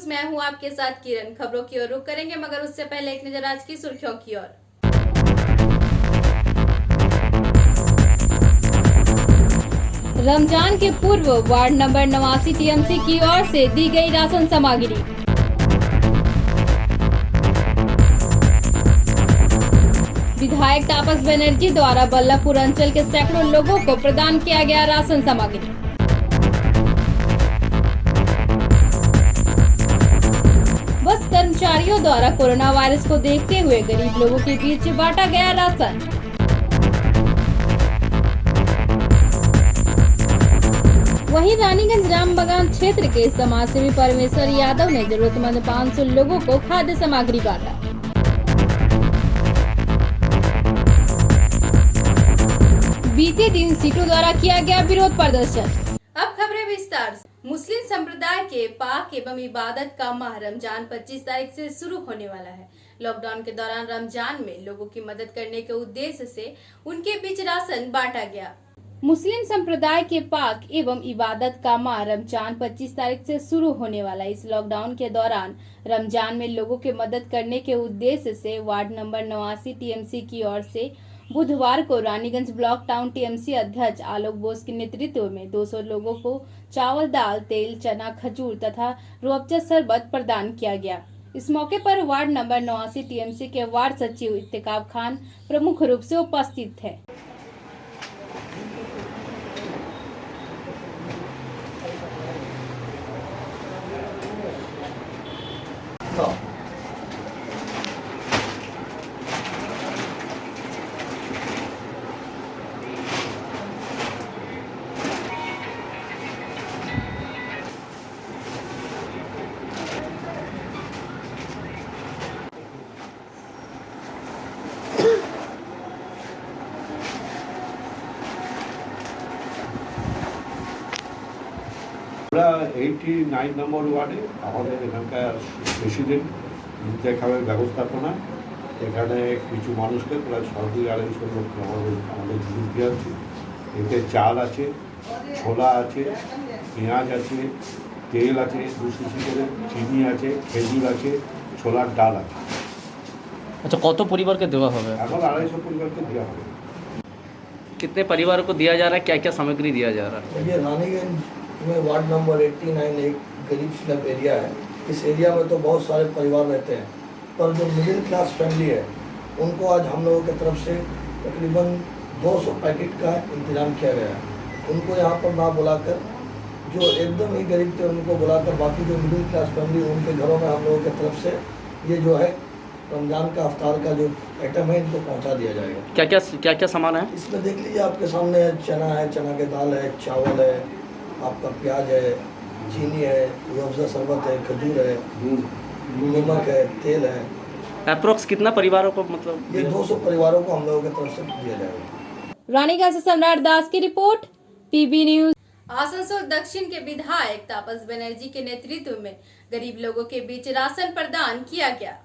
News मैं हूं आपके साथ किरण। खबरों की ओर रुख करेंगे, मगर उससे पहले एक नजर आज की सुर्खियों की ओर। रमजान के पूर्व वार्ड नंबर 89 टीएमसी की ओर से दी गई राशन सामग्री। विधायक तापस बनर्जी द्वारा बल्लभपुर अंचल के सैकड़ों लोगों को प्रदान किया गया राशन सामग्री। बस कर्मचारियों द्वारा कोरोना वायरस को देखते हुए गरीब लोगों के बीच बांटा गया राशन। वहीं रानीगंज रामबागान क्षेत्र के समाजसेवी परमेश्वर यादव ने जरूरतमंद 500 लोगों को खाद्य सामग्री बांटा। बीते दिन सीटों द्वारा किया गया विरोध प्रदर्शन। अब खबरें विस्तार से। मुस्लिम संप्रदाय के पाक एवं इबादत का माह रमजान 25 तारीख से शुरू होने वाला है। लॉकडाउन के दौरान रमजान में लोगों की मदद करने के उद्देश्य से उनके बीच राशन बांटा गया। मुस्लिम संप्रदाय के पाक एवं इबादत का माह रमजान 25 तारीख से शुरू होने वाला है। इस लॉकडाउन के दौरान रमजान में लोगों की मदद करने के उद्देश्य से वार्ड नंबर 89 टीएमसी की ओर से बुधवार को रानीगंज ब्लॉक टाउन टीएमसी अध्यक्ष आलोक बोस के नेतृत्व में 200 लोगों को चावल, दाल, तेल, चना, खजूर तथा रूअफ़ज़ा शरबत प्रदान किया गया। इस मौके पर वार्ड नंबर 89 टीएमसी के वार्ड सचिव इत्तेकाब खान प्रमुख रूप से उपस्थित थे। আমরা 89 নম্বর ওয়ার্ডে আমাদের এখানকার প্রেসিডেন্ট খাবারের ব্যবস্থাপনা এখানে কিছু মানুষকে প্রায় 250 লোক আমাদের জিনিস দিয়েছি। এতে চাল আছে, ছোলা আছে, পেঁয়াজ আছে, তেল আছে, 2 শিশি করে চিনি আছে, খেজুর আছে, ছোলার ডাল আছে। अच्छा, কত পরিবারকে দেওয়া হবে? এখন 250 পরিবারকে দেওয়া হবে। कितने परिवारों को दिया जा रहा है, क्या क्या सामग्री दिया जा रहा है? देखिए, रानीगंज में वार्ड नंबर 89 एक गरीब स्लैब एरिया है। इस एरिया में तो बहुत सारे परिवार रहते हैं, पर जो मिडिल क्लास फैमिली है उनको आज हम लोगों की तरफ से तकरीबन 200 पैकेट का इंतज़ाम किया गया है। उनको यहाँ पर ना बुलाकर, जो एकदम ही गरीब थे उनको बुलाकर, बाकी जो मिडिल क्लास फैमिली उनके घरों में हम लोगों की तरफ से ये जो है रमज़ान का अफ्तार का जो आइटम है इनको पहुँचा दिया जाएगा। क्या क्या सामान है इसमें? देख लीजिए, आपके सामने है, चना है, चना के दाल है, चावल है, आपका प्याज है, चीनी है, रूअफ़ज़ा शरबत है, खजूर है, नमक है, तेल है। अप्रोक्स कितना परिवारों को, मतलब ये 200 परिवारों को हम लोगों की तरफ से दिया जाएगा। रानीगंज से सम्राट दास की रिपोर्ट, पीबी न्यूज। आसनसोल दक्षिण के विधायक तापस बनर्जी के नेतृत्व में गरीब लोगों के बीच राशन प्रदान किया गया।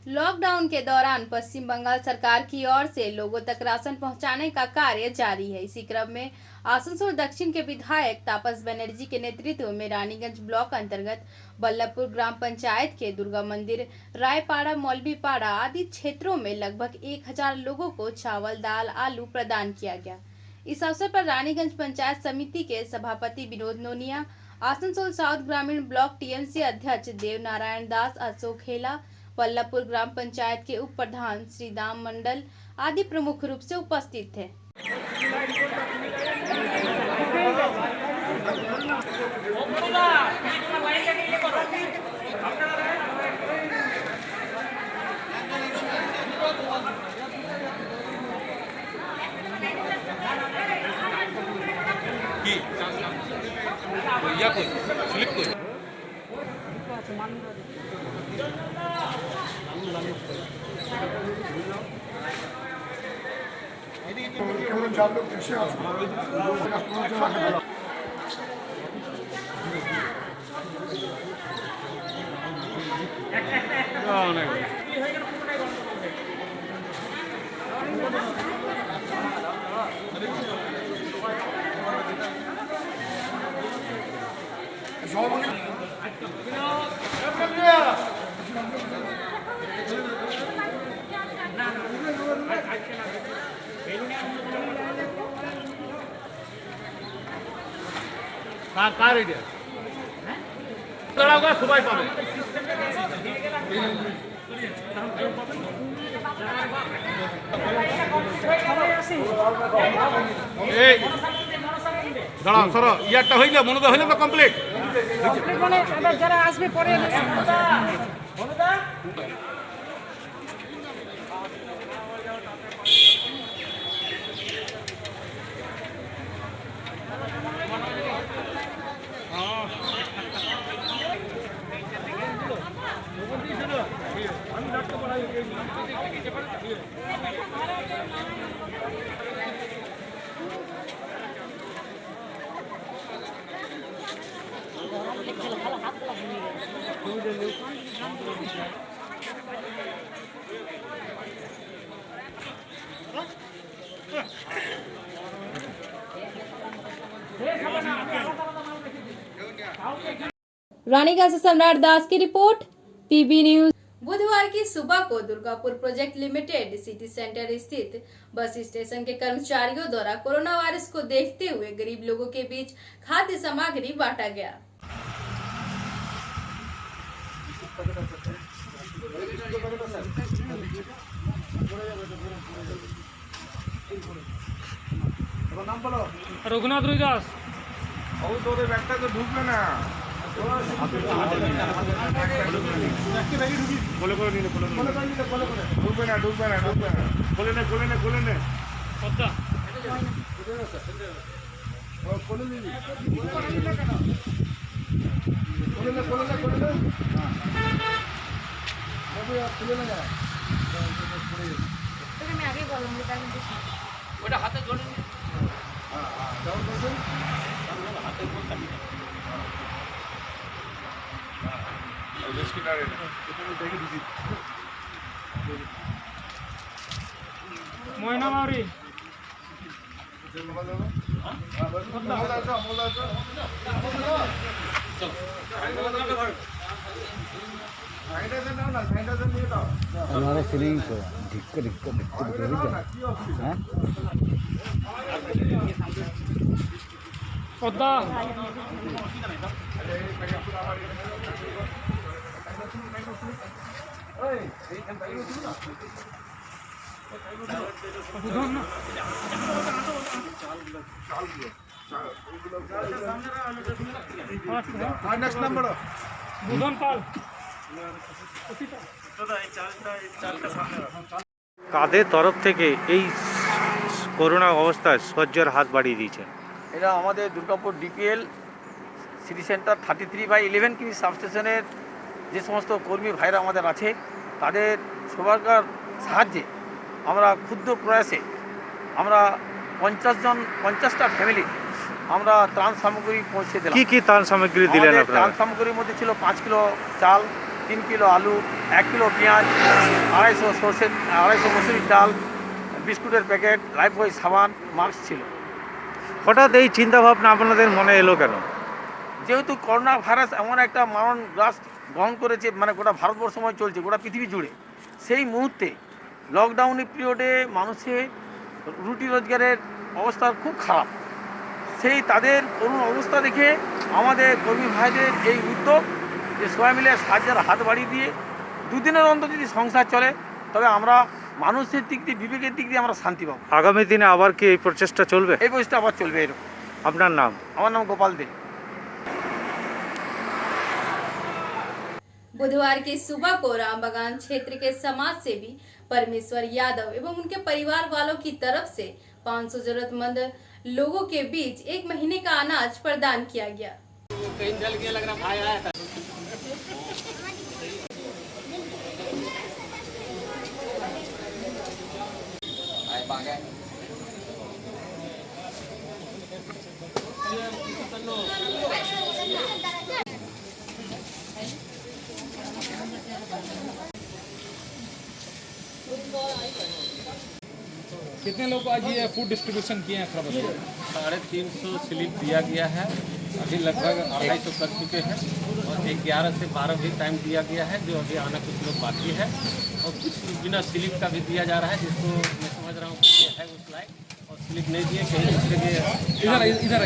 लॉकडाउन के दौरान पश्चिम बंगाल सरकार की ओर से लोगों तक राशन पहुंचाने का कार्य जारी है। इसी क्रम में आसनसोल दक्षिण के विधायक तापस बनर्जी के नेतृत्व में रानीगंज ब्लॉक अंतर्गत बल्लभपुर ग्राम पंचायत के दुर्गा मंदिर, रायपाड़ा, मौलवीपाड़ा आदि क्षेत्रों में लगभग 1000 लोगों को चावल, दाल, आलू प्रदान किया गया। इस अवसर पर रानीगंज पंचायत समिति के सभापति विनोद नोनिया, आसनसोल साउथ ग्रामीण ब्लॉक टीएमसी अध्यक्ष देव नारायण दास, अशोक खेला, बल्लभपुर ग्राम पंचायत के उप प्रधान श्री दाम मंडल आदि प्रमुख रूप से उपस्थित थे। সভাপতি কার এটা দাঁড়াও সবাই পাবে এই দাঁড়াও সরো ইয়ারটা হইলে মনোদা হইলে তো কমপ্লিট যারা আসবে পরে रानीगंज से सम्राट दास की रिपोर्ट पीबी न्यूज। बुधवार की सुबह को Durgapur project limited city centre स्थित बस स्टेशन के कर्मचारियों द्वारा कोरोना वायरस को देखते हुए गरीब लोगों के बीच खाद्य सामग्री बांटा गया। रघुनाथ रुईदास मोयना मावरी हमारे सीलिंग को ढिक्क ढिक्क ढिक्क हैं पद्दा বুধন পাল কাদের তরফ থেকে এই করোনা অবস্থায় সহ্যের হাত বাড়িয়ে দিয়েছেন? এটা আমাদের দুর্গাপুর ডিপিএল সিটি সেন্টার 33/11 কিমি সাবস্টেশনের যে সমস্ত কর্মী ভাইরা আমাদের আছে তাদের সবার সাহায্যে আমরা ক্ষুদ্র প্রয়াসে আমরা 50টা ফ্যামিলি আমরা ত্রাণ সামগ্রী পৌঁছে দিলাম। কি কি ত্রাণ সামগ্রী দিলেন আমাদের আপনারা? ত্রাণ সামগ্রীর মধ্যে ছিল 5 কিলো চাল, 3 কিলো আলু, 1 কিলো পেঁয়াজ, 250 মসুরির ডাল, বিস্কুটের প্যাকেট, লাইফবয় সাবান, মাস্ক ছিল। হঠাৎ এই চিন্তা ভাবনা আপনাদের মনে এলো কেন? যেহেতু করোনা ভাইরাস এমন একটা মারণ গ্রাস গ্রহণ করেছে, মানে গোটা ভারতবর্ষময় চলছে, গোটা পৃথিবী জুড়ে, সেই মুহূর্তে লকডাউনের পিরিয়ডে মানুষের রুটি রোজগারের অবস্থা খুব খারাপ। সেই তাদের করুণ অবস্থা দেখে আমাদের কর্মী ভাইদের এই উদ্যোগ যে সবাই মিলে সাহায্যের হাত বাড়িয়ে দিয়ে দুদিনের অন্তর যদি সংসার চলে তবে আমরা মানুষের দিক দিয়ে, বিবেকের দিক দিয়ে আমরা শান্তি পাবো। আগামী দিনে আবার কি এই প্রচেষ্টা চলবে? এই প্রচেষ্টা আবার চলবে। এরকম। আপনার নাম? আমার নাম গোপাল দে। बुधवार की सुबह को रामबागान क्षेत्र के समाज सेवी परमेश्वर यादव एवं उनके परिवार वालों की तरफ से 500 जरूरतमंद लोगों के बीच 1 महीने का अनाज प्रदान किया गया। कितने लोग को आज ये फूड डिस्ट्रीब्यूशन किए हैं थोड़ा बताइए। 350 स्लिप दिया गया है, अभी लगभग 250 कर चुके हैं और 11 से 12 भी टाइम दिया गया है, जो अभी आना कुछ लोग बाकी है, और कुछ बिना स्लिप का भी दिया जा रहा है, जिसको मैं समझ रहा हूँ कि है उस लायक, और स्लिप नहीं दिए कहीं उस जगह इधर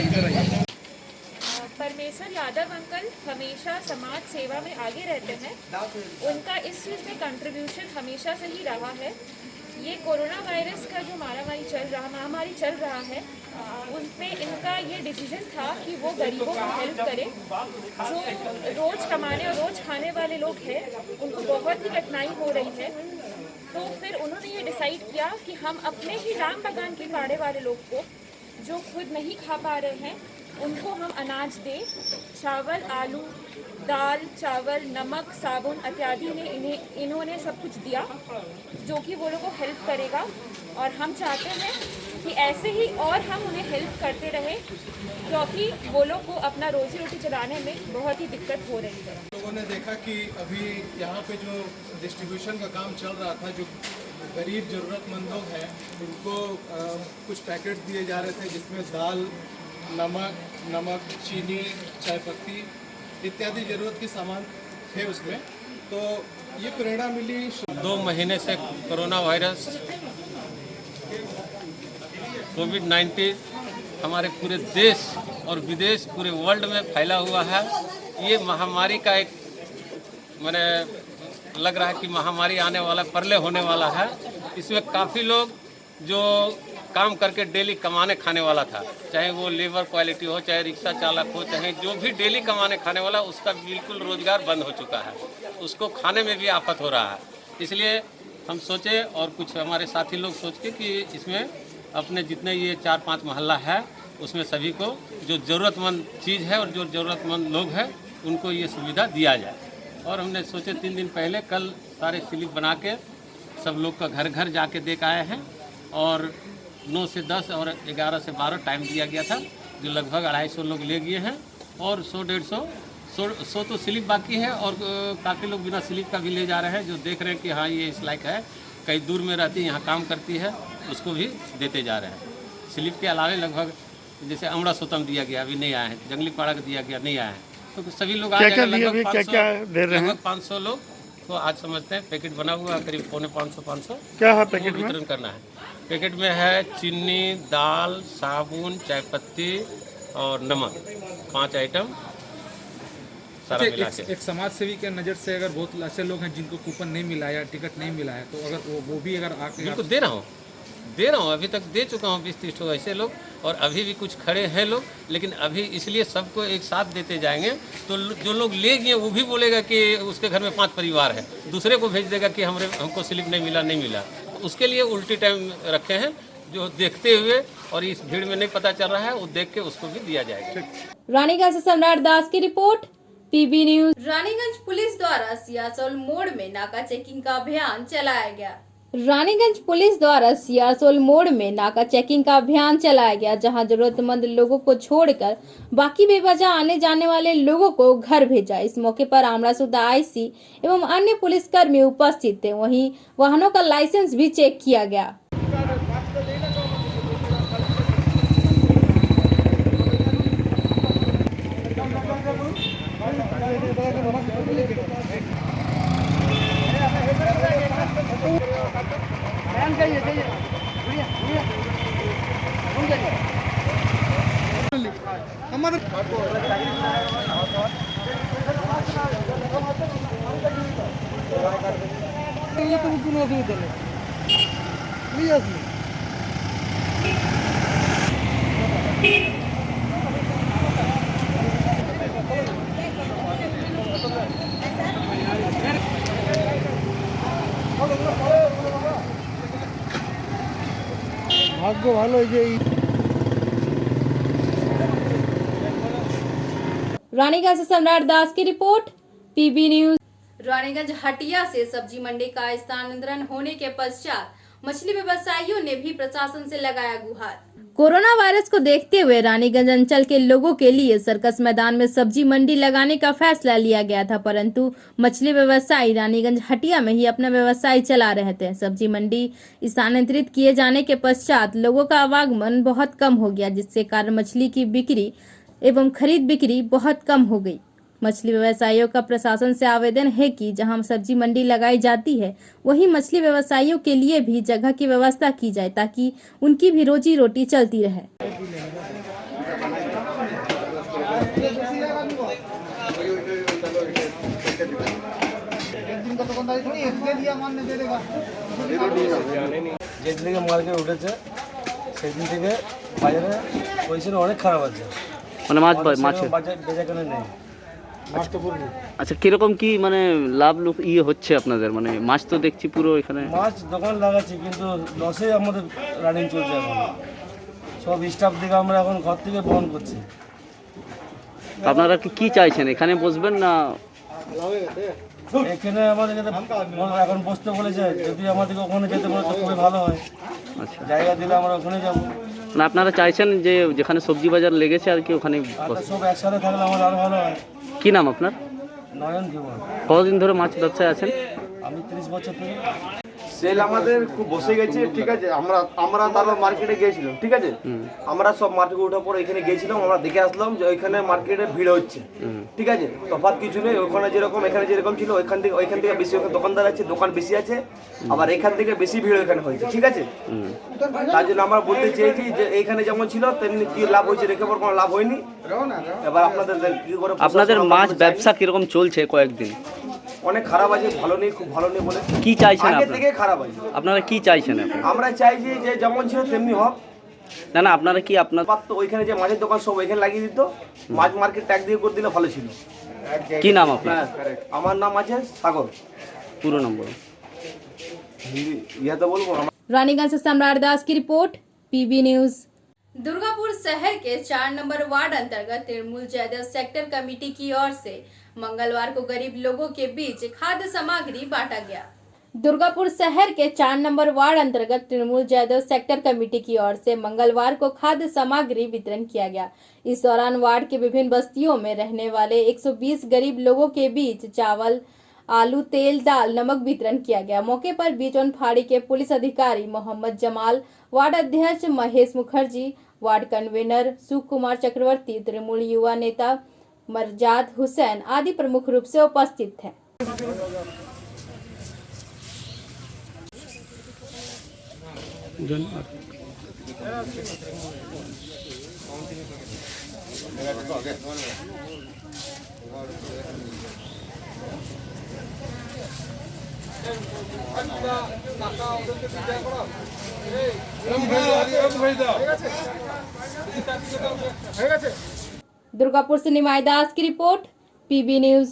परमेश्वर यादव अंकल हमेशा समाज सेवा में आगे रहते हैं। उनका इस चीज़ में कंट्रीब्यूशन हमेशा से ही रहा है। ये कोरोना वायरस का जो महामारी चल रहा है, उसमें इनका ये डिसीजन था कि वो गरीबों को हेल्प करें। जो रोज़ कमाने और रोज़ खाने वाले लोग हैं, उनको बहुत ही कठिनाई हो रही है। तो फिर उन्होंने ये डिसाइड किया कि हम अपने ही राम बागान के पाड़े वाले लोग को, जो खुद नहीं खा पा रहे हैं, उनको हम अनाज दें। चावल, आलू, दाल, चावल, नमक, साबुन इत्यादि ने इन्होंने सब कुछ दिया, जो कि वो लोगों को हेल्प करेगा। और हम चाहते हैं कि ऐसे ही और हम उन्हें हेल्प करते रहें, क्योंकि वो लोग को अपना रोजी रोटी चलाने में बहुत ही दिक्कत हो रही है। लोगों ने देखा कि अभी यहाँ पे जो डिस्ट्रीब्यूशन का काम चल रहा था, जो गरीब ज़रूरतमंद लोग हैं, उनको कुछ पैकेट दिए जा रहे थे, जिसमें दाल, नमक, चीनी, चाय पत्ती इत्यादि ज़रूरत के सामान थे उसमें। तो ये प्रेरणा मिली। 2 महीने से कोरोना वायरस कोविड-19 हमारे पूरे देश और विदेश, पूरे वर्ल्ड में फैला हुआ है। ये महामारी का एक मैंने लग रहा है कि महामारी आने वाला, परले होने वाला है। इसमें काफ़ी लोग जो काम करके डेली कमाने खाने वाला था, चाहे वो लेबर क्वालिटी हो, चाहे रिक्शा चालक हो, चाहे जो भी डेली कमाने खाने वाला, उसका बिल्कुल रोजगार बंद हो चुका है। उसको खाने में भी आफत हो रहा है। इसलिए हम सोचे और कुछ हमारे साथी लोग सोच के कि इसमें अपने जितने ये 4-5 मोहल्ला है, उसमें सभी को जो ज़रूरतमंद चीज़ है और जो ज़रूरतमंद लोग हैं, उनको ये सुविधा दिया जाए। और हमने सोचे 3 दिन पहले कल सारे स्लिप बना के सब लोग का घर घर जाके दे के आए हैं। और 9 से 10 और 11 से 12 टाइम दिया गया था, जो लगभग 250 लोग ले गए हैं। और 100-150 तो स्लिप बाकी है, और काफ़ी लोग बिना स्लिप का भी ले जा रहे हैं, जो देख रहे हैं कि हाँ ये इस लायक है, कई दूर में रहती है, यहाँ काम करती है, उसको भी देते जा रहे हैं। स्लिप के अलावे लगभग जैसे अमड़ा सोतम दिया गया, अभी नहीं आया है, जंगली पाड़ा का दिया गया, नहीं आया है, तो सभी लोग आ जाएंगे। लगभग 500 लोग तो आज समझते हैं पैकेट बना हुआ करीब 450-500 क्या है पैकेट में वितरण करना है। पैकेट में है चीनी, दाल, साबुन, चाय पत्ती और नमक, 5 आइटम सारा मिला के। एक समाज सेवी के नज़र से अगर बहुत ऐसे लोग हैं जिनको कूपन नहीं मिला या टिकट नहीं मिला है, तो अगर वो भी अगर आके बिल्कुल दे रहा हूँ, अभी तक दे चुका हूँ 20-30 ऐसे लोग, और अभी भी कुछ खड़े हैं लोग, लेकिन अभी इसलिए सबको एक साथ देते जाएंगे। तो जो लोग ले गए वो भी बोलेगा कि उसके घर में 5 परिवार है, दूसरे को भेज देगा कि हमको स्लिप नहीं मिला। तो उसके लिए उल्टी टाइम रखे हैं, जो देखते हुए और इस भीड़ में नहीं पता चल रहा है, वो देख के उसको भी दिया जाएगा। रानीगंज से सम्राट दास की रिपोर्ट, पीबी न्यूज। रानीगंज पुलिस द्वारा सियासोल मोड़ में नाका चेकिंग का अभियान चलाया गया। रानीगंज पुलिस द्वारा सियासोल मोड़ में नाका चेकिंग का अभियान चलाया गया, जहां जरूरतमंद लोगों को छोड़कर बाकी बेवजह आने जाने वाले लोगों को घर भेजा। इस मौके पर आमरासुदा आईसी एवं अन्य पुलिसकर्मी उपस्थित थे। वहीं वाहनों का लाइसेंस भी चेक किया गया। ভাগ্য ভালো যে रानीगंज से सम्राट दास की रिपोर्ट, पीबी न्यूज। रानीगंज हटिया से सब्जी मंडी का स्थानांतरण होने के पश्चात मछली व्यवसायियों ने भी प्रशासन से लगाया गुहार। कोरोना वायरस को देखते हुए रानीगंज अंचल के लोगों के लिए सर्कस मैदान में सब्जी मंडी लगाने का फैसला लिया गया था, परंतु मछली व्यवसायी रानीगंज हटिया में ही अपना व्यवसाय चला रहे थे। सब्जी मंडी स्थानांतरित किए जाने के पश्चात लोगों का आवागमन बहुत कम हो गया, जिससे कारण मछली की बिक्री एवं खरीद बिक्री बहुत कम हो गई। मछली व्यवसायियों का प्रशासन से आवेदन है कि जहां सब्जी मंडी लगाई जाती है वहीं मछली व्यवसायियों के लिए भी जगह की व्यवस्था की जाए ताकि उनकी भी रोजी रोटी चलती रहे। যেদিন থেকে মার্কেট উঠেছে সেদিন থেকে বাজারে পরিস্থিতি অনেক খারাপ আছে, মানে মাছের বেচাকেনা নেই। আচ্ছা কিরকম কি মানে লাভ হচ্ছে আপনাদের, মানে মাছ তো দেখছি পুরো এখানে মাছ দোকান লাগাচ্ছি কিন্তু লসে আমাদের রানিং চলছে। এখন সব স্টাফ দিকে আমরা এখন ঘর থেকে বহন করছি। আপনারা কি চাইছেন, এখানে বসবেন না? এখানে আমাদেরকে এখন বসতে বলেছে, যদি আমাদেরকে ওখানে যেতে বলে তো খুবই ভালো হয়। আচ্ছা, জায়গা দিলে আমরা ওখানে যাবো। না আপনারা চাইছেন যে যেখানে সবজি বাজার লেগেছে আর কি ওখানে সব একসাথে থাকলে আমার আরো ভালো হয়। কি নাম আপনার? নয়ন জীবন। কতদিন ধরে মাছ ব্যবসায় আছেন? আমি 30 বছর থেকে। সেল আমাদের খুব বসে গেছে, ঠিক আছে। আমরা তারপর মার্কেটে গিয়েছিলাম, ঠিক আছে। আমরা সব মার্কেটে ওঠার পর এখানে গিয়েছিলাম, আমরা দেখে আসলাম যে ওইখানে মার্কেটে ভিড় হচ্ছে, ঠিক আছে। তফাৎ কিছু নেই, ওখানে যেরকম এখানে যেরকম ছিল ওইখান থেকে বেশি ওখানে দোকানদার আছে, দোকান বেশি আছে, আবার এখান থেকে বেশি ভিড় ওইখানে হয়েছে, ঠিক আছে। তার জন্য আমরা বলতে চেয়েছি যে এইখানে যেমন ছিল তেমনি কি লাভ হয়েছে রেখে পর কোনো লাভ হয়নি। এবার আপনাদের মাছ ব্যবসা কিরকম চলছে কয়েকদিন? অনেক খারাপ আছে, ভালো নেই, খুব ভালো নেই বলে। কি চাইছেন আগে থেকে খারাপ আছে। আপনারা কি চাইছেন এখন? আমরা চাইছি যে যেমন ছিল তেমনি হোক। না আপনারা কি আপনার তো ওইখানে যে মাছের দোকান সব ওইখানে লাগিয়ে দিত, মাছ মার্কেট ট্যাগ দিয়ে করে দিলে ভালো ছিল। কি নাম আপনার? আমার নাম আছে সাগর। পুরো নম্বর यह तो बोलूँ। रानीगंज से सम्राट दास की रिपोर्ट, पीबी न्यूज। दुर्गापुर शहर के 4 नंबर वार्ड अंतर्गत तृणमूल जयदेव सेक्टर कमेटी की ओर से मंगलवार को गरीब लोगों के बीच खाद्य सामग्री बांटा गया। दुर्गापुर शहर के 4 नंबर वार्ड अंतर्गत तृणमूल जयदेव सेक्टर कमेटी की ओर से मंगलवार को खाद्य सामग्री वितरण किया गया। इस दौरान वार्ड के विभिन्न बस्तियों में रहने वाले 120 गरीब लोगों के बीच चावल, आलू, तेल, दाल, नमक वितरण किया गया। मौके पर बीचोन फाड़ी के पुलिस अधिकारी मोहम्मद जमाल, वार्ड अध्यक्ष महेश मुखर्जी, वार्ड कन्वीनर सुख कुमार चक्रवर्ती, तृणमूल युवा नेता मरजाद हुसैन आदि प्रमुख रूप से उपस्थित थे। दुर्गापुर से निमाई दास की रिपोर्ट, पीबी न्यूज।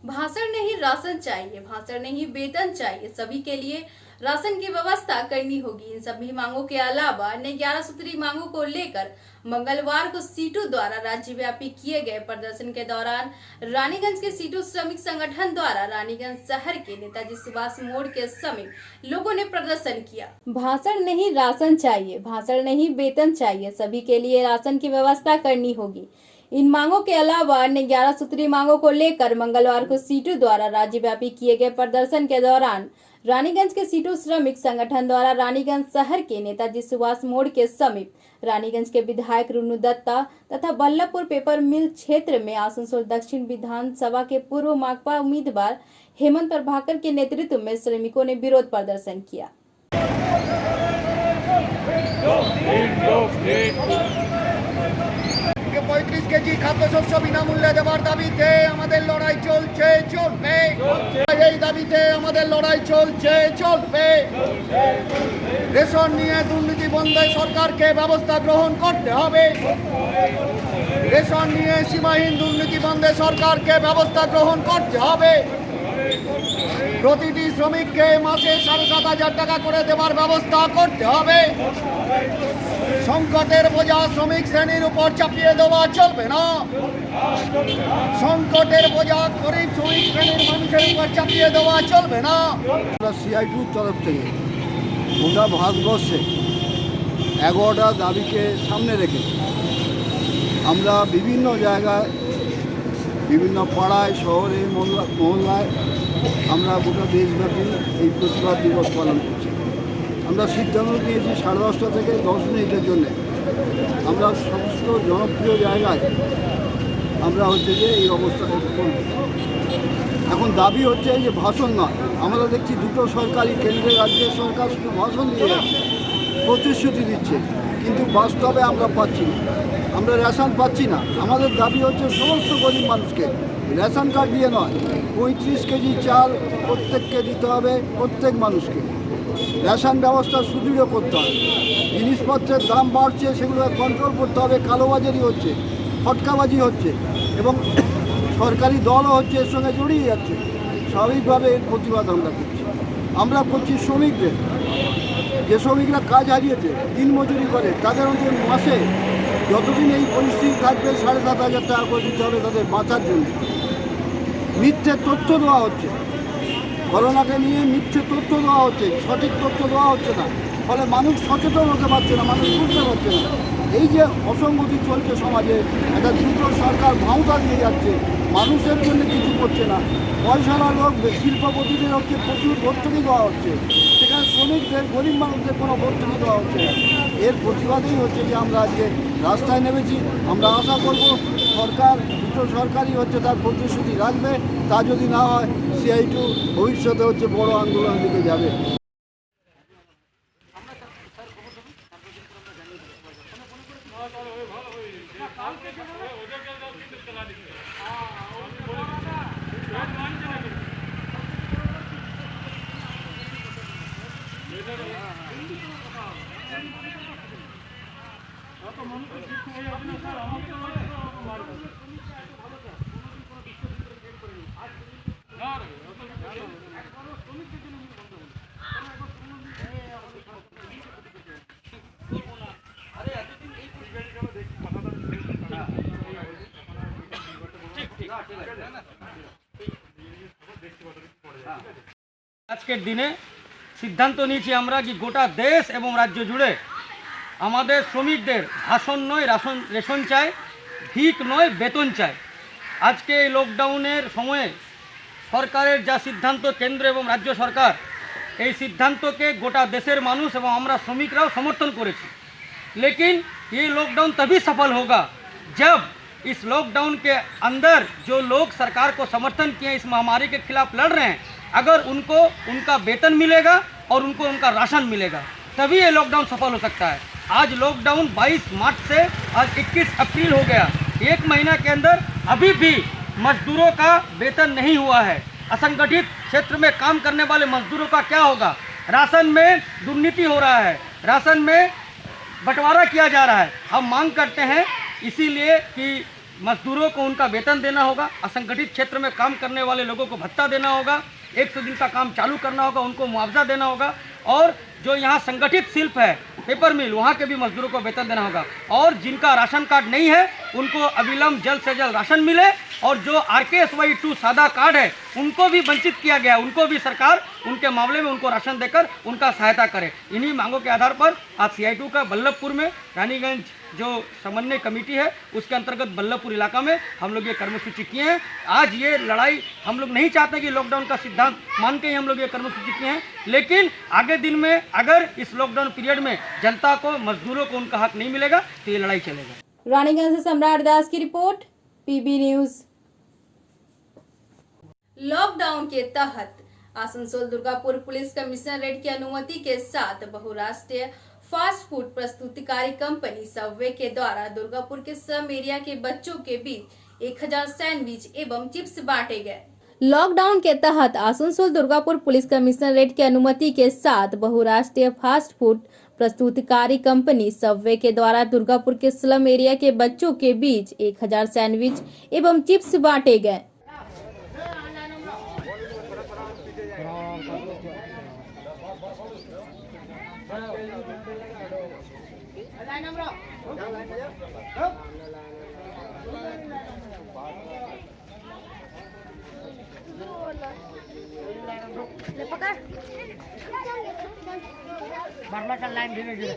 भाषण नहीं राशन चाहिए, भाषण नहीं वेतन चाहिए, सभी के लिए राशन की व्यवस्था करनी होगी। इन सभी मांगों के अलावा अन्य 11 सूत्री मांगों को लेकर मंगलवार को सीटू द्वारा राज्यव्यापी किए गए प्रदर्शन के दौरान रानीगंज के सीटू श्रमिक संगठन द्वारा रानीगंज शहर के नेताजी सुभाष मोड़ के समीप लोगों ने प्रदर्शन किया। भाषण नहीं राशन चाहिए, भाषण नहीं वेतन चाहिए, सभी के लिए राशन की व्यवस्था करनी होगी। इन मांगों के अलावा अन्य 11 सूत्री मांगों को लेकर मंगलवार को सीटू द्वारा राज्यव्यापी किए गए प्रदर्शन के दौरान रानीगंज के सीटू श्रमिक संगठन द्वारा रानीगंज शहर के नेताजी सुभाष मोड़ के समीप रानीगंज के विधायक रुनु दत्ता तथा बल्लभपुर पेपर मिल क्षेत्र में आसनसोल दक्षिण विधानसभा के पूर्व माकपा उम्मीदवार हेमंत प्रभाकर के नेतृत्व में श्रमिकों ने विरोध प्रदर्शन किया। 35 কেজি খাদ্যশস্য বিনামূল্যে দেওয়ার দাবিতে আমাদের লড়াই চলছে, চলবে। এই দাবিতে আমাদের লড়াই চলছে, চলবে। রেশন নিয়ে দুর্নীতি বন্ধে সরকারকে ব্যবস্থা গ্রহণ করতে হবে। রেশন নিয়ে সীমাহীন দুর্নীতি বন্ধে সরকারকে ব্যবস্থা গ্রহণ করতে হবে। প্রতিটি শ্রমিককে মাসে 7,500 টাকা করে দেওয়ার ব্যবস্থা করতে হবে। সংকটের বোঝা শ্রমিক শ্রেণীর উপর চাপিয়ে দেওয়া চলবে না। সংকটের বোঝা গরিব শ্রমিক শ্রেণীর মানুষের উপর চাপিয়ে দেওয়া চলবে না। আমরা সিআইটির তরফ থেকে গোটা ভারতবর্ষে 11টা দাবিকে সামনে রেখে আমরা বিভিন্ন জায়গায়, বিভিন্ন পাড়ায়, শহরে, মহল্লায় আমরা গোটা দেশব্যাপী এই প্রতিবাদ দিবস পালন করছি। আমরা সিদ্ধান্ত নিয়েছি 10:30 থেকে 10 মিনিটের জন্য আমরা সমস্ত জনপ্রিয় জায়গায় আমরা হচ্ছে যে এই অবস্থাটা করব। এখন দাবি হচ্ছে যে ভাষণ নয়, আমরা দেখছি দুটো সরকারি কেন্দ্রের রাজ্যের সরকার শুধু ভাষণ দিয়ে যাচ্ছে, প্রতিশ্রুতি দিচ্ছে, কিন্তু বাস্তবে আমরা পাচ্ছি না, আমরা রেশন পাচ্ছি না। আমাদের দাবি হচ্ছে সমস্ত গরিব মানুষকে রেশন কার্ড দিয়ে নয়, 35 কেজি চাল প্রত্যেককে দিতে হবে, প্রত্যেক মানুষকে রেশন ব্যবস্থা সুদৃঢ় করতে হবে। জিনিসপত্রের দাম বাড়ছে, সেগুলো কন্ট্রোল করতে হবে। কালোবাজারি হচ্ছে, ফটকাবাজি হচ্ছে এবং সরকারি দলও হচ্ছে এর সঙ্গে জড়িয়ে যাচ্ছে। স্বাভাবিকভাবে এর প্রতিবাদ আমরা করছি। আমরা করছি শ্রমিকদের, যে শ্রমিকরা কাজ হারিয়েছে, দিনমজুরি করে, তাদের অন্তত মাসে যতদিন এই পরিস্থিতি থাকবে 7,500 টাকা করে দিতে হবে তাদের বাঁচার জন্য। মিথ্যে তথ্য দেওয়া হচ্ছে, করোনাকে নিয়ে মিথ্যে তথ্য দেওয়া হচ্ছে, সঠিক তথ্য দেওয়া হচ্ছে না, ফলে মানুষ সচেতন হতে পারছে না, মানুষ বুঝতে পারছে না। এই যে অসঙ্গতি চলছে সমাজে, একটা দ্রুত সরকার ভাঁওতা দিয়ে যাচ্ছে, মানুষের জন্য কিছু করছে না। পয়সাওয়ালা লোক শিল্পপতিদের হচ্ছে প্রচুর ভর্তুকি দেওয়া হচ্ছে, সেখানে শ্রমিকদের, গরিব মানুষদের কোনো ভর্তুকি দেওয়া হচ্ছে না। এর প্রতিবাদেই হচ্ছে যে আমরা আজকে রাস্তায় নেমেছি। আমরা আশা করব সরকার, দুটো সরকারই হচ্ছে তার প্রতিশ্রুতি রাখবে। তা যদি না হয়, সিআইটু ভবিষ্যতে হচ্ছে বড় আন্দোলনের দিকে যাবে। আজকের দিনে সিদ্ধান্ত নিয়েছি আমরা কি গোটা দেশ এবং রাজ্য জুড়ে আমাদের শ্রমিকদের ভাষণ নয় রেশন চাই, ভিক নয় বেতন চাই। আজকে এই লকডাউনের সময়ে সরকারের যা সিদ্ধান্ত, কেন্দ্র এবং রাজ্য সরকার, এই সিদ্ধান্তকে গোটা দেশের মানুষ এবং আমরা শ্রমিকরাও সমর্থন করেছি। लेकिन ये लॉकडाउन तभी सफल होगा जब इस लॉकडाउन के अंदर जो लोग सरकार को समर्थन किए, इस महामारी के खिलाफ लड़ रहे हैं, अगर उनको उनका वेतन मिलेगा और उनको उनका राशन मिलेगा, तभी ये लॉकडाउन सफल हो सकता है। आज लॉकडाउन 22 मार्च से आज 21 अप्रैल हो गया, एक महीना के अंदर अभी भी मजदूरों का वेतन नहीं हुआ है। असंगठित क्षेत्र में काम करने वाले मजदूरों का क्या होगा? राशन में दुर्नीति हो रहा है, राशन में बंटवारा किया जा रहा है। हम मांग करते हैं इसीलिए कि मजदूरों को उनका वेतन देना होगा, असंगठित क्षेत्र में काम करने वाले लोगों को भत्ता देना होगा, 100 दिन का काम चालू करना होगा, उनको मुआवजा देना होगा, और जो यहाँ संगठित शिल्प है, पेपर मिल, वहाँ के भी मजदूरों को वेतन देना होगा। और जिनका राशन कार्ड नहीं है उनको अविलंब जल्द से जल्द राशन मिले, और जो RKSY2 सादा कार्ड है उनको भी वंचित किया गया, उनको भी सरकार उनके मामले में उनको राशन देकर उनका सहायता करे। इन्हीं मांगों के आधार पर आज CI2 का बल्लभपुर में रानीगंज जो समन्वय कमेटी है उसके अंतर्गत बल्लभपुर इलाका में हम लोग ये कर्मसूची किए हैं। आज ये लड़ाई हम लोग नहीं चाहते कि लॉकडाउन का सिद्धांत मान के ही हम लोग ये कर्मसूची किए हैं, लेकिन आगे दिन में अगर इस लॉकडाउन पीरियड में जनता को, मजदूरों को उनका हक नहीं मिलेगा तो ये लड़ाई चलेगा। रानीगंज से सम्राट दास की रिपोर्ट, PB न्यूज। लॉकडाउन के तहत आसनसोल दुर्गापुर पुलिस कमिश्नरेट की अनुमति के साथ बहुराष्ट्रीय फास्ट फूड प्रस्तुतिकारी कंपनी सबवे के द्वारा दुर्गापुर के स्लम एरिया के बच्चों के बीच 1000 सैंडविच एवं चिप्स बांटे गए। लॉकडाउन के तहत आसनसोल दुर्गापुर पुलिस कमिश्नरेट की अनुमति के साथ बहुराष्ट्रीय फास्ट फूड प्रस्तुतिकारी कंपनी सबवे के द्वारा दुर्गापुर के स्लम एरिया के बच्चों के बीच 1000 सैंडविच एवं चिप्स बांटे गए। लाइन धीरे धीरे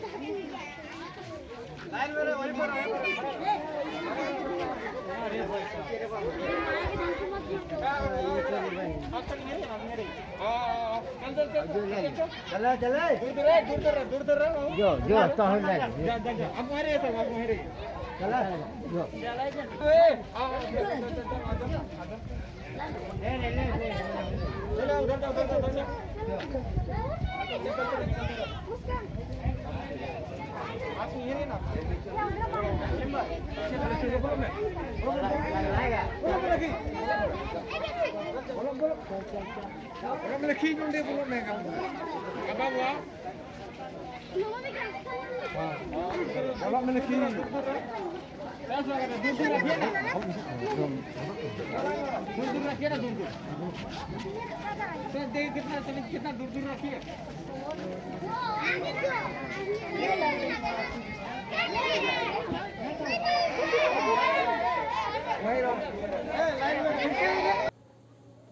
कितना दूर दूर रखिए।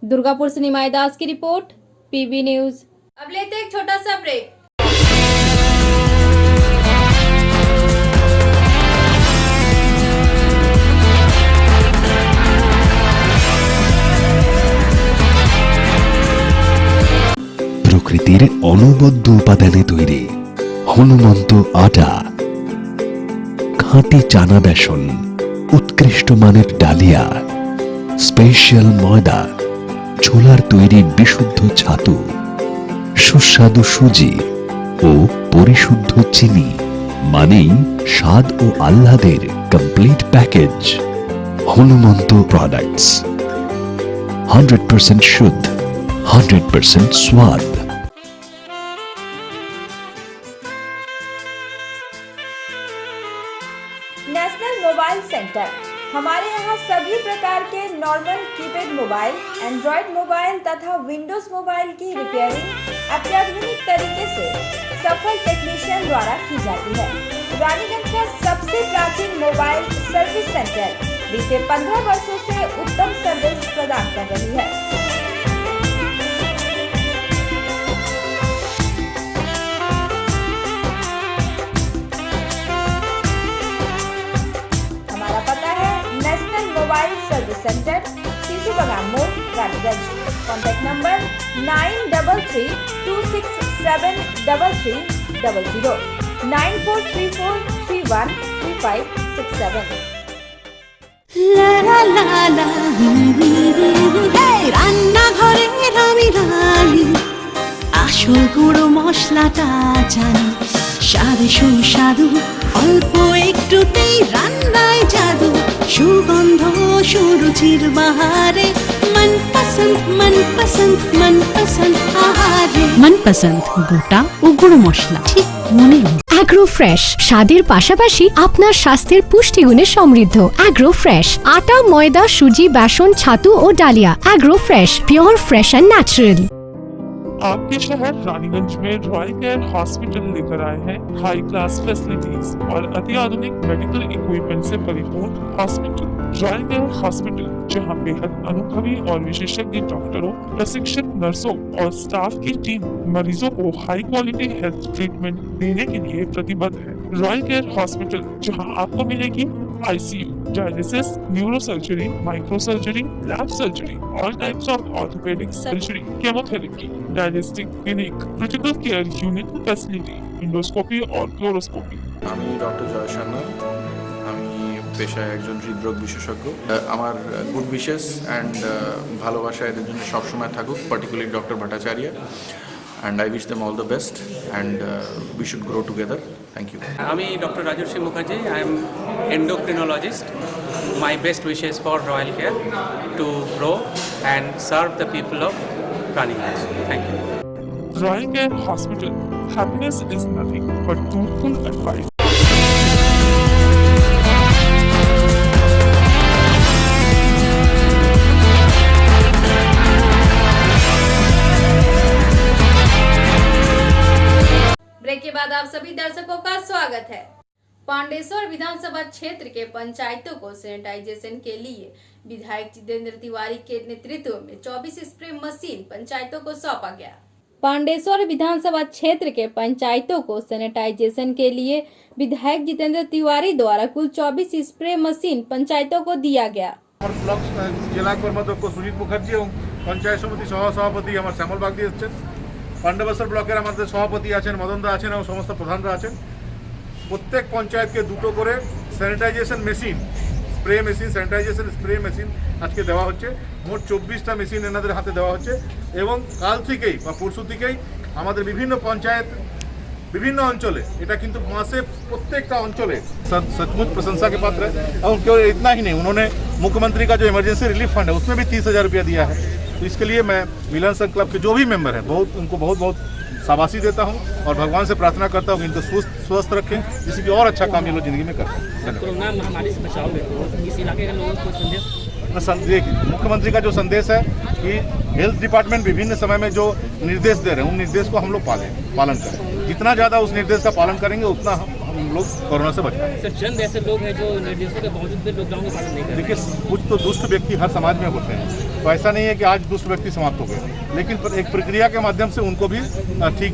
दुर्गापुर से निमाई दास की रिपोर्ट, पीबी न्यूज। अब लेते हैं एक छोटा सा ब्रेक। প্রকৃতির অনবদ্য উপাদানে তৈরি হনুমন্ত আটা, খাঁটি চানা বেসন, উৎকৃষ্ট মানের ডালিয়া, স্পেশাল ময়দা, ছোলার তৈরি বিশুদ্ধ ছাতু, সুস্বাদু সুজি ও পরিশুদ্ধ চিনি, মানেই স্বাদ ও আহ্লাদের কমপ্লিট প্যাকেজ। হনুমন্ত প্রোডাক্টস 100% শুদ্ধ, 100% स्वाद। नेशनल मोबाइल सेंटर, हमारे यहाँ सभी प्रकार के normal keypad mobile, Android mobile तथा विंडोज मोबाइल की रिपेयरिंग अत्याधुनिक तरीके से सफल टेक्नीशियन द्वारा की जाती है। रानीगंज का सबसे प्राचीन मोबाइल सर्विस सेंटर बीते 15 वर्षों से उत्तम सर्विस प्रदान कर रही है। हमारा पता है national mobile service centre, Sissu बगान मोड़, रानीगंज। Contact number 93673300 9434313567। রান্নাঘরের আমি রানী, আসল গুঁড়ো মশলাটা জানি, স্বাদে সুস্বাদু অল্প একটুতেই রান্নায় জাদু, সুগন্ধ সুরুচির বাহারে मनपसंद आहारे। मनपसंद গোটা ও গুঁড়ো মশলা ঠিক মনের মতো। অ্যাগ্রো ফ্রেশ স্বাদের পাশাপাশি আপনার স্বাস্থ্যের পুষ্টিগুণে সমৃদ্ধ। অ্যাগ্রো ফ্রেশ আটা, ময়দা, সুজি, বেসন, ছাতু ও ডালিয়া। Agro fresh pure fresh and natural. आपके शहर रानीगंज में रॉयल केयर हॉस्पिटल लेकर आए हैं हाई क्लास फैसिलिटीज और अत्याधुनिक मेडिकल इक्विपमेंट से परिपूर्ण हॉस्पिटल। रॉयल केयर हॉस्पिटल जहां बेहद अनुभवी और विशेषज्ञ डॉक्टरों, प्रशिक्षित नर्सों और स्टाफ की टीम मरीजों को हाई क्वालिटी हेल्थ ट्रीटमेंट देने के लिए प्रतिबद्ध है। रॉयल केयर हॉस्पिटल जहां आपको मिलेगी ICU, dialysis, neurosurgery, microsurgery, lab surgery, all types of orthopaedic surgery, chemotherapy, dialytic clinic, critical care unit facility, endoscopy और क्लोरोस्कोपी। আমি ডক্টর জয় সান্যাল, আমি পেশায় একজন হৃদরোগ বিশেষজ্ঞ। আমার গুড উইশেস অ্যান্ড ভালোবাসা এদের জন্য সবসময় থাকুক, particularly doctor Bhattacharya, and I wish them all the best and we should grow together. Thank you. আমি doctor Rajashree Mukherjee, I am endocrinologist. My best wishes for Royal Care to grow and serve the people of Raniganj. Thank you. Royal Care Hospital, happiness is nothing but truthful advice. Break के बाद आप सभी दर्शकों का स्वागत है। पांडेश्वर विधानसभा क्षेत्र के पंचायतों को सैनिटाइजेशन के लिए विधायक जितेंद्र तिवारी के नेतृत्व में 24 स्प्रे मशीन पंचायतों को सौंपा गया। पांडेश्वर विधानसभा क्षेत्र के पंचायतों को सैनिटाइजेशन के लिए विधायक जितेंद्र तिवारी द्वारा कुल 24 स्प्रे मशीन पंचायतों को दिया गया। ब्लॉक जिला कर्माध्यक्ष सुजीत मुखार्जी और पंचायत समिति सह सभापति श्यामल बागदी एसेছেন। पांडेश्वर ब्लॉकेर सभापति आছেন, मदन दा आছেন और समस्त प्रधानरा आছেন। प्रत्येक पंचायत के दुटो करे sanitisation machine, spray machine, sanitisation spray machine আজকে দেওয়া হচ্ছে। মোট 24টা মেশিন এনাদের হাতে দেওয়া হচ্ছে এবং কাল থেকেই বা পরশু থেকেই আমাদের বিভিন্ন পঞ্চায়েত, বিভিন্ন অঞ্চলে, এটা কিন্তু মাসে প্রত্যেকটা অঞ্চলে सचमुच प्रशंसा के पात्र है। और केवल इतना ही नहीं, उन्होंने मुख्यमंत्री का जो इमरजेंसी रिलीफ फंड है उसमें भी 30,000 रुपया दिया है। तो इसके लिए मैं मिलन संघ क्लब के जो भी मेंबर हैं उनको बहुत बहुत शाबाशी देता हूँ और भगवान से प्रार्थना करता हूँ कि इनको स्वस्थ रखें, जिससे कि और अच्छा काम ये लोग जिंदगी में करें। कोरोना महामारी से बचाव में इस इलाके के लोगों को संदेश, देखिए मुख्यमंत्री का जो संदेश है कि हेल्थ डिपार्टमेंट विभिन्न समय में जो निर्देश दे रहे हैं उन निर्देश को हम लोग पालन करें। जितना ज़्यादा उस निर्देश का पालन करेंगे उतना हम लोग कोरोना से बच पाएंगे। सर, चंद ऐसे लोग हैं जो निर्देशों के बावजूद भी लॉकडाउन का पालन नहीं कर रहे। देखिए, कुछ तो दुष्ट व्यक्ति हर समाज में होते हैं, तो ऐसा नहीं है कि आज दुष्ट व्यक्ति समाप्त हो गए, लेकिन एक प्रक्रिया के माध्यम से उनको भी ठीक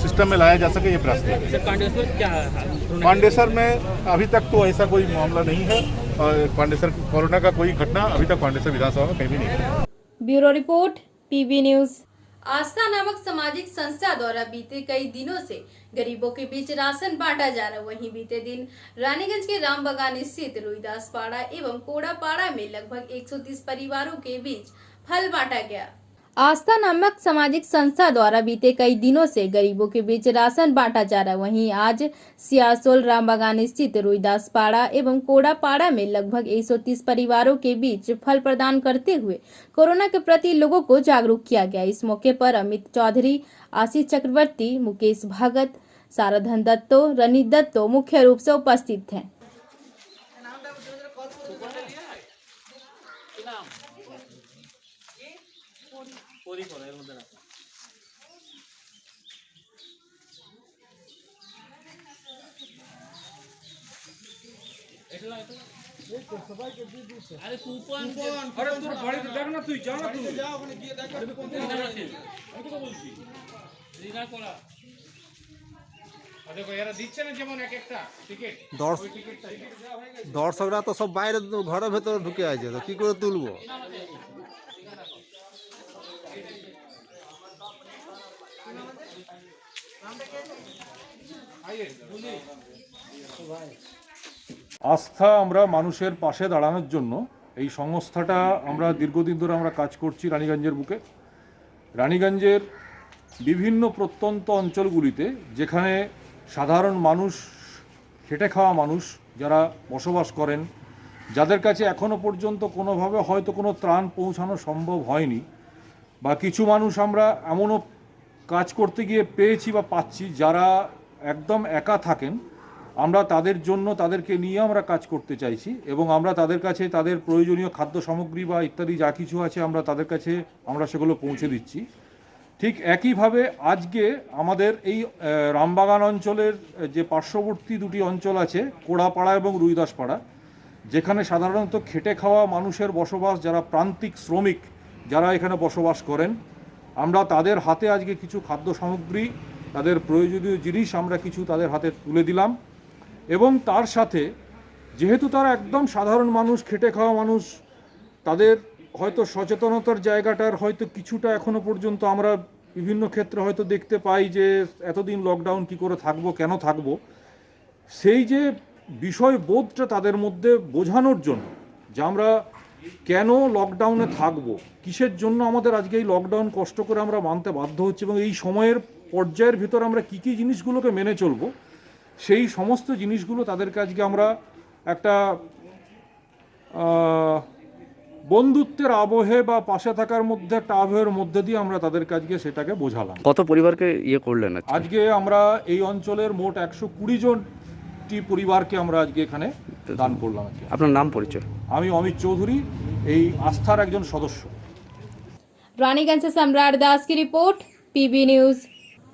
सिस्टम में लाया जा सके, ये प्रयास किया। पांडेसर में अभी तक तो ऐसा कोई मामला नहीं है और पांडेसर कोरोना का कोई घटना अभी तक पांडेसर विधानसभा में कहीं भी नहीं है। Bureau report, PB news. आस्था नामक सामाजिक संस्था द्वारा बीते कई दिनों से गरीबों के बीच राशन बांटा जा रहा है। वहीं बीते दिन रानीगंज के रामबागान स्थित रुईदास पाड़ा एवं कोड़ा पाड़ा में लगभग 130 परिवारों के बीच फल बांटा गया। आस्था नामक सामाजिक संस्था द्वारा बीते कई दिनों से गरीबों के बीच राशन बांटा जा रहा है। वहीं आज सियासोल रामबागान स्थित रुईदास पाड़ा एवं कोड़ा पाड़ा में लगभग 130 परिवारों के बीच फल प्रदान करते हुए कोरोना के प्रति लोगों को जागरूक किया गया। इस मौके पर अमित चौधरी, आशीष चक्रवर्ती, मुकेश भगत, साराधन दत्तो, रनी दत्तो मुख्य रूप से उपस्थित थे। अरे कूपन, अरे তোর বাড়িতে দেখ না, তুই যা না, তুই যা ওখানে গিয়ে দেখ আমি কোন দিন আছে, আমি তো বলছি দিনা করা। আরে ভাই এরা দিচ্ছে না যেমন এক একটা টিকিট, দর্শকরা তো সব বাইরে ঘরের ভেতরে ঢুকে আছে, তো কি করে তুলবো? আস্থা আমরা মানুষের পাশে দাঁড়ানোর জন্য এই সংস্থাটা আমরা দীর্ঘদিন ধরে আমরা কাজ করছি রানীগঞ্জের বুকে। রানীগঞ্জের বিভিন্ন প্রত্যন্ত অঞ্চলগুলিতে যেখানে সাধারণ মানুষ, খেটে খাওয়া মানুষ যারা বসবাস করেন, যাদের কাছে এখনও পর্যন্ত কোনোভাবে হয়তো কোনো ত্রাণ পৌঁছানো সম্ভব হয়নি, বা কিছু মানুষ আমরা এমনও কাজ করতে গিয়ে পেয়েছি বা পাচ্ছি যারা একদম একা থাকেন, আমরা তাদের জন্য তাদেরকে নিয়ে আমরা কাজ করতে চাইছি এবং আমরা তাদের কাছে তাদের প্রয়োজনীয় খাদ্য সামগ্রী বা ইত্যাদি যা কিছু আছে আমরা তাদের কাছে আমরা সেগুলো পৌঁছে দিচ্ছি। ঠিক একইভাবে আজকে আমাদের এই রামবাগান অঞ্চলের যে পার্শ্ববর্তী দুটি অঞ্চল আছে, কোড়াপাড়া এবং রুইদাসপাড়া, যেখানে সাধারণত খেটে খাওয়া মানুষের বসবাস, যারা প্রান্তিক শ্রমিক যারা এখানে বসবাস করেন, আমরা তাদের হাতে আজকে কিছু খাদ্য সামগ্রী, তাদের প্রয়োজনীয় জিনিস আমরা কিছু তাদের হাতে তুলে দিলাম। এবং তার সাথে যেহেতু তারা একদম সাধারণ মানুষ, খেটে খাওয়া মানুষ, তাদের হয়তো সচেতনতার জায়গাটার হয়তো কিছুটা এখনও পর্যন্ত আমরা বিভিন্ন ক্ষেত্রে হয়তো দেখতে পাই যে এতদিন লকডাউন কি করে থাকবো, কেন থাকবো, সেই যে বিষয়বোধটা তাদের মধ্যে বোঝানোর জন্য যে আমরা কেন লকডাউনে থাকবো, কিসের জন্য আমাদের আজকে এই লকডাউন কষ্ট করে আমরা মানতে বাধ্য হচ্ছি এবং এই সময়ের পর্যায়ের ভিতর আমরা কী কী জিনিসগুলোকে মেনে চলবো, সেই সমস্ত জিনিসগুলো তাদেরকে আজকে আমরা একটা বন্ধুত্বের আবহে বা পাশে থাকার মধ্যে একটা আবহের মধ্যে দিয়ে আমরা তাদের কাজকে সেটাকে বোঝালাম। কত পরিবারকে ইয়ে করলেন আজকে আমরা এই অঞ্চলের মোট 120 জনটি পরিবারকে আমরা আজকে এখানে দান করলাম। আপনার নাম পরিচয়? আমি অমিত চৌধুরী, এই আস্থার একজন সদস্য। रानीगंज से सम्राट दास की रिपोर्ट, पीबी न्यूज।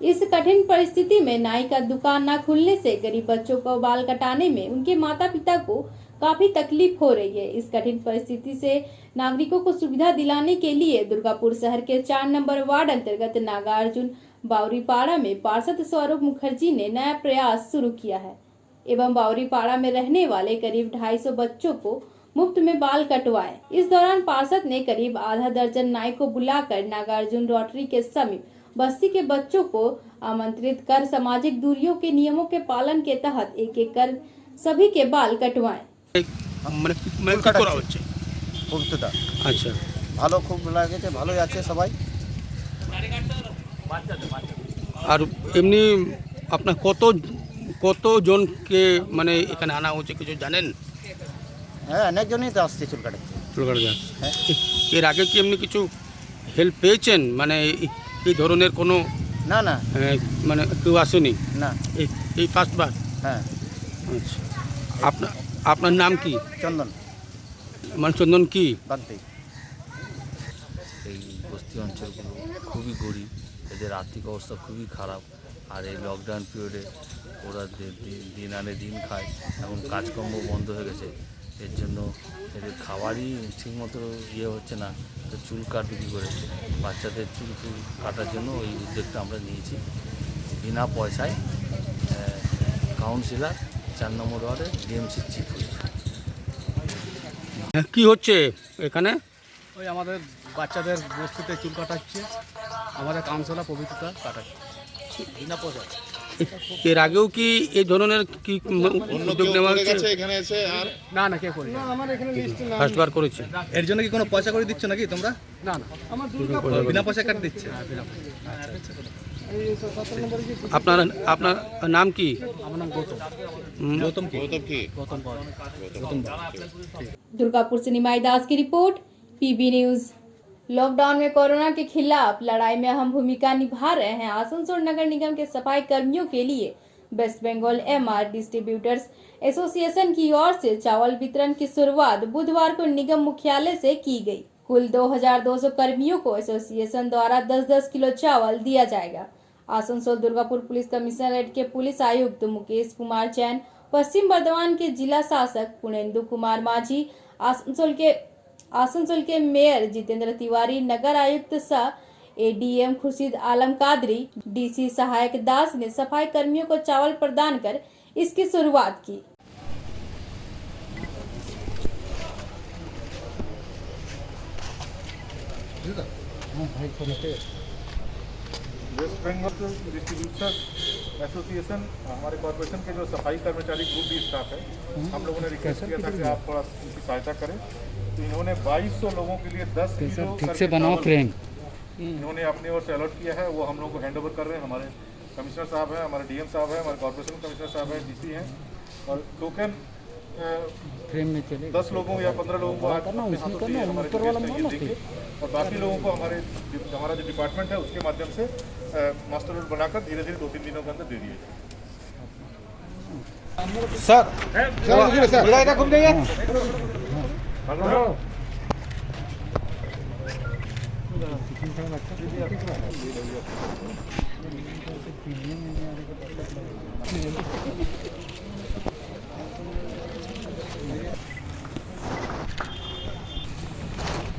इस कठिन परिस्थिति में नाई का दुकान न खुलने से गरीब बच्चों को बाल कटाने में उनके माता पिता को काफी तकलीफ हो रही है। इस कठिन परिस्थिति से नागरिकों को सुविधा दिलाने के लिए दुर्गापुर शहर के 4 नंबर वार्ड अंतर्गत नागार्जुन बावरीपाड़ा में पार्षद स्वरूप मुखर्जी ने नया प्रयास शुरू किया है एवं बावरीपाड़ा में रहने वाले करीब 250 बच्चों को मुफ्त में बाल कटवाए। इस दौरान पार्षद ने करीब आधा दर्जन नाई को बुलाकर नागार्जुन रोटरी के समीप बस्ती के बच्चों को आमंत्रित कर सामाजिक दूरियों के नियमों के पालन के तहत एक एक कर सभी के बाल कटवाएं। মানে কি করা হচ্ছে পবিত্রতা আচ্ছা ভালো খুব লাগেছে ভালোই আছে সবাই আর এমনি আপনার কতজনকে মানে এখানে আনা হচ্ছে কিছু জানেন? হ্যাঁ অনেকজনই তো আসছে চুল কাটাতে হ্যাঁ এর আগে কি এমনি কিছু হেল্প পেয়েছেন মানে এই ধরনের কোনো? না না মানে কেউ আসেনি না এই ফার্স্টবার? হ্যাঁ আচ্ছা আপনার নাম কি? চন্দন মানে চন্দন কি বাগদি। এই বস্তি অঞ্চলগুলো খুবই গরিব, এদের আর্থিক অবস্থা খুবই খারাপ। আর এই লকডাউন পিরিয়ডে ওরা দিন আনে দিন খায়, এখন কাজকর্ম বন্ধ হয়ে গেছে, এর জন্য এদের খাবারই ঠিকমতো হচ্ছে না। তো চুল কাটবে কী করে? বাচ্চাদের চুল কাটার জন্য এই উদ্যোগটা আমরা নিয়েছি বিনা পয়সায়। কাউন্সিলর 4 নম্বর ওয়ার্ডে ডিএমসি চিফ হয়েছে। কি হচ্ছে এখানে? ওই আমাদের বাচ্চাদের বস্তিতে চুল কাটাচ্ছে, আমাদের কাউন্সিলর পবিত্রতা কাটাচ্ছে বিনা পয়সা। এর আগেও কি এই ধরনের কি উদ্যোগ নেওয়া হয়েছে? এখানে এসে আর না না কে করে আমার এখানে লিস্ট না ফার্স্টবার করেছে। এর জন্য কি কোনো পয়সা করে দিচ্ছ নাকি তোমরা? না না আমার বিনা পয়সা কাট দিচ্ছে। আপনার নাম কি? আমার নাম গৌতম दुर्गापुर से निमाई दास की रिपोर्ट, पीबी न्यूज। लॉकडाउन में कोरोना के खिलाफ लड़ाई में अहम भूमिका निभा रहे हैं आसनसोल नगर निगम के सफाई कर्मियों के लिए West Bengal MR distributors association की ओर से चावल वितरण की शुरुआत बुधवार को निगम मुख्यालय से की गई। कुल 2200 कर्मियों को एसोसिएशन द्वारा 10-10 किलो चावल दिया जाएगा। आसनसोल दुर्गापुर पुलिस कमिश्नरेट के पुलिस आयुक्त मुकेश कुमार जैन, पश्चिम बर्धमान के जिला शासक पुनेंदु कुमार माझी, आसनसोल के मेयर जितेंद्र तिवारी, नगर आयुक्त सह एडीएम खुर्शीद आलम कादरी, डीसी सहायक दास ने सफाई कर्मियों को चावल प्रदान कर इसकी शुरुआत की। वेस्ट बंगाल डिस्ट्रीब्यूटर्स एसोसिएशन हमारे कॉर्पोरेशन के जो सफाई कर्मचारी ग्रुप डी स्टाफ है, हम लोगों ने रिक्वेस्ट किया था कि आप थोड़ा उनकी सहायता करें। तो इन्होंने 2200 लोगों के लिए 10 किलो इन्होंने अपनी ओर से अलॉट किया है, वो हम लोग को हैंड ओवर कर रहे हैं। हमारे कमिश्नर साहब हैं, हमारे डीएम साहब हैं, हमारे कॉर्पोरेशन कमिश्नर साहब हैं, डीसी हैं, और टोकन फ्रेम में चले 10 लोगों या 15 लोगों को हमारे देंगे, और बाकी लोगों को हमारा जो डिपार्टमेंट है उसके माध्यम से मास्टर रोड बनाकर धीरे धीरे 2-3 दिनों के अंदर दे दिए। सर घूम जाइए।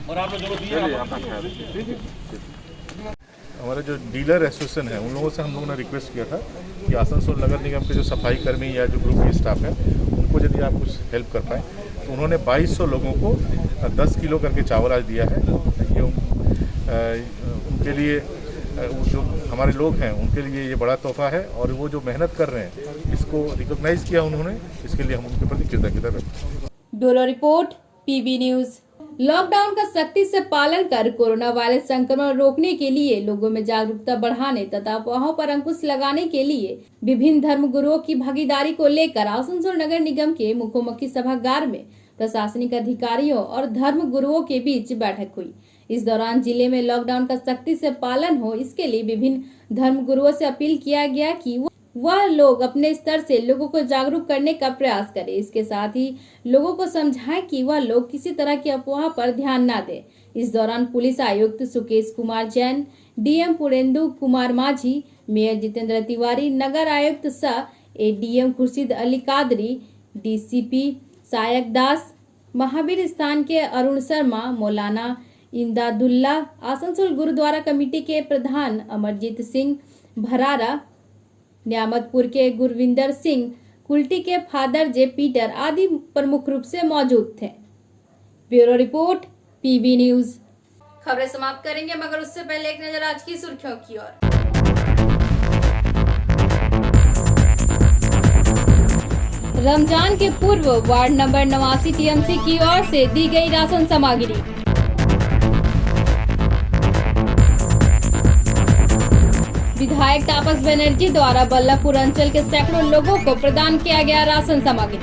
और आप लोग जो दिए हमारे जो डीलर एसोसिएशन है उन लोगों से हम लोगों ने रिक्वेस्ट किया था कि आसनसोल नगर निगम के जो सफाई कर्मी या जो ग्रुप की स्टाफ है उनको यदि आप कुछ हेल्प कर पाएँ। तो उन्होंने 2200 लोगों को 10 किलो करके चावल आज दिया है। ये उनके लिए जो हमारे लोग हैं उनके लिए ये बड़ा तोहफा है, और वो जो मेहनत कर रहे हैं इसको रिकॉग्नाइज किया उन्होंने, इसके लिए हम उनके प्रति कृतज्ञता व्यक्त करते हैं। Bureau report, PB news. Lockdown का सख्ती से पालन कर कोरोना वायरस संक्रमण रोकने के लिए लोगों में जागरूकता बढ़ाने तथा अफवाहों पर अंकुश लगाने के लिए विभिन्न धर्म गुरुओं की भागीदारी को लेकर आसनसोल नगर निगम के मुखोमुखी सभागार में प्रशासनिक अधिकारियों और धर्म गुरुओं के बीच बैठक हुई। इस दौरान जिले में लॉकडाउन का सख्ती से पालन हो, इसके लिए विभिन्न धर्म गुरुओं से अपील किया गया कि वह लोग अपने स्तर से लोगों को जागरूक करने का प्रयास करें। इसके साथ ही लोगों को समझाएं कि वह लोग किसी तरह की अफवाह पर ध्यान न दें। इस दौरान पुलिस आयुक्त मुकेश कुमार जैन, डीएम पुनेंदु कुमार माझी, मेयर जितेंद्र तिवारी, नगर आयुक्त सह एडीएम खुर्शीद अली कादरी, डीसीपी सहायक दास, महावीर स्थान के अरुण शर्मा, मौलाना इमदादुल्ला, आसनसोल गुरुद्वारा कमेटी के प्रधान अमरजीत सिंह भरारा, न्यामतपुर के गुरविंदर सिंह, कुल्टी के फादर जे पीटर आदि प्रमुख रूप से मौजूद थे। Bureau report, PB news. खबरें समाप्त करेंगे मगर उससे पहले एक नजर आज की सुर्खियों की ओर। रमजान के पूर्व वार्ड नंबर 89 टीएमसी की ओर से दी गई राशन सामग्री। विधायक तापस बनर्जी द्वारा बल्लभपुर अंचल के सैकड़ों लोगों को प्रदान किया गया राशन सामग्री।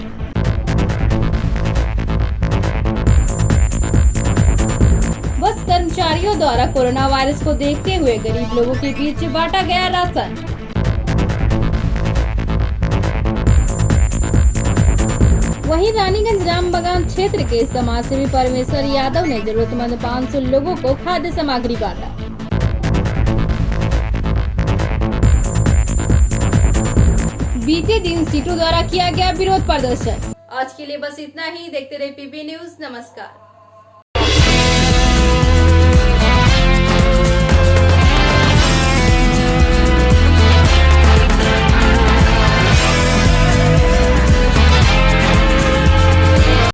बस कर्मचारियों द्वारा कोरोना वायरस को देखते हुए गरीब लोगों के बीच बांटा गया राशन। वहीं रानीगंज रामबागान क्षेत्र के समाजसेवी परमेश्वर यादव ने जरूरतमंद 500 लोगों को खाद्य सामग्री बांटा। बीते दिन सीटों द्वारा किया गया विरोध प्रदर्शन। आज के लिए बस इतना ही। देखते रहे पीबी न्यूज। नमस्कार।